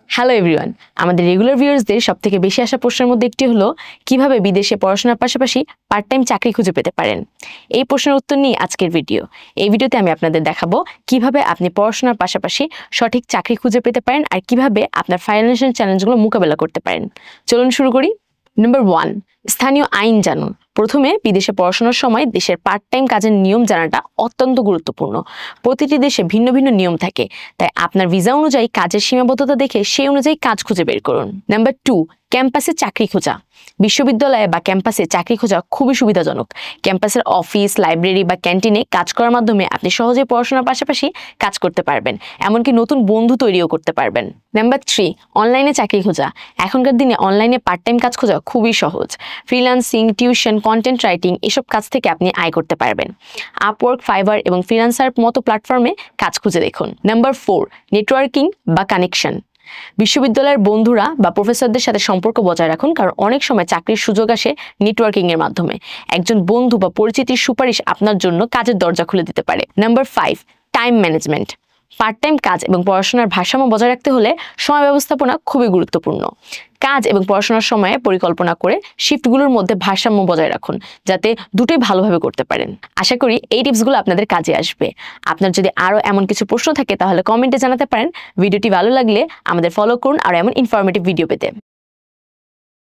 Hello everyone, আমাদের regular ভিউয়ার্সদের সবথেকে বেশি আসা প্রশ্নের মধ্যে একটি হলো কিভাবে বিদেশে পড়াশোনার পাশাপাশি পার্ট টাইম চাকরি খুঁজে পেতে পারেন। এই প্রশ্নের উত্তর নিয়ে আজকের ভিডিও। এই ভিডিওতে আমি আপনাদের দেখাবো কিভাবে আপনি পড়াশোনার পাশাপাশি সঠিক চাকরি খুঁজে পেতে পারেন আর কিভাবে আপনার ফাইন্যান্সিয়াল চ্যালেঞ্জগুলো মোকাবেলা করতে পারেন। চলুন শুরু করি। নাম্বার 1, স্থানীয় আইন জানুন। প্রথমে বিদেশে পড়াশোনার সময় দেশের পার্ট টাইম কাজের নিয়ম জানাটা অত্যন্ত গুরুত্বপূর্ণ। প্রতিটি দেশে ভিন্ন ভিন্ন নিয়ম থাকে, তাই আপনার ভিসা অনুযায়ী কাজের সীমাবদ্ধতা দেখে সেই অনুযায়ী কাজ খুঁজে বের করুন। নাম্বার 2, ক্যাম্পাসে চাকরি খোঁজা। বিশ্ববিদ্যালয়ে বা ক্যাম্পাসে চাকরি খোঁজা খুবই সুবিধাজনক। ক্যাম্পাসের অফিস, লাইব্রেরি বা ক্যান্টিনে কাজ করার মাধ্যমে আপনি সহজেই পড়াশোনার পাশাপাশি কাজ করতে পারবেন, এমনকি নতুন বন্ধু তৈরিও করতে পারবেন। নাম্বার 3, অনলাইনে চাকরি খোঁজা। এখনকার দিনে অনলাইনে পার্ট টাইম কাজ খোঁজা খুবই সহজ। ফ্রিল্যান্সিং, টিউশন, কন্টেন্ট রাইটিং এসব কাজ থেকে আপনি আয় করতে পারবেন। আপওয়ার্ক, ফাইবার এবং ফ্রিল্যান্সার মতো প্ল্যাটফর্মে কাজ খুঁজে দেখুন। নাম্বার 4, নেটওয়ার্কিং বা কানেকশন। বিশ্ববিদ্যালয়ের বন্ধুরা বা প্রফেসরদের সাথে সম্পর্ক বজায় রাখুন, কারণ অনেক সময় চাকরির সুযোগ আসে নেটওয়ার্কিং এর মাধ্যমে। একজন বন্ধু বা পরিচিতির সুপারিশ আপনার জন্য কাজের দরজা খুলে দিতে পারে। Number 5, time management. Part time কাজ এবং পড়াশোনার ভারসাম্য বজায় রাখতে হলে সময় ব্যবস্থাপনা খুবই গুরুত্বপূর্ণ। কাজ এবং পড়াশোনার সময়ে পরিকল্পনা করে শিফটগুলোর মধ্যে ভারসাম্য বজায় রাখুন, যাতে দুটোই ভালোভাবে করতে পারেন। আশা করি এই টিপসগুলো আপনাদের কাজে আসবে। আপনার যদি আরও এমন কিছু প্রশ্ন থাকে তাহলে কমেন্টে জানাতে পারেন। ভিডিওটি ভালো লাগলে আমাদের ফলো করুন আর এমন ইনফরমেটিভ ভিডিও পেতে।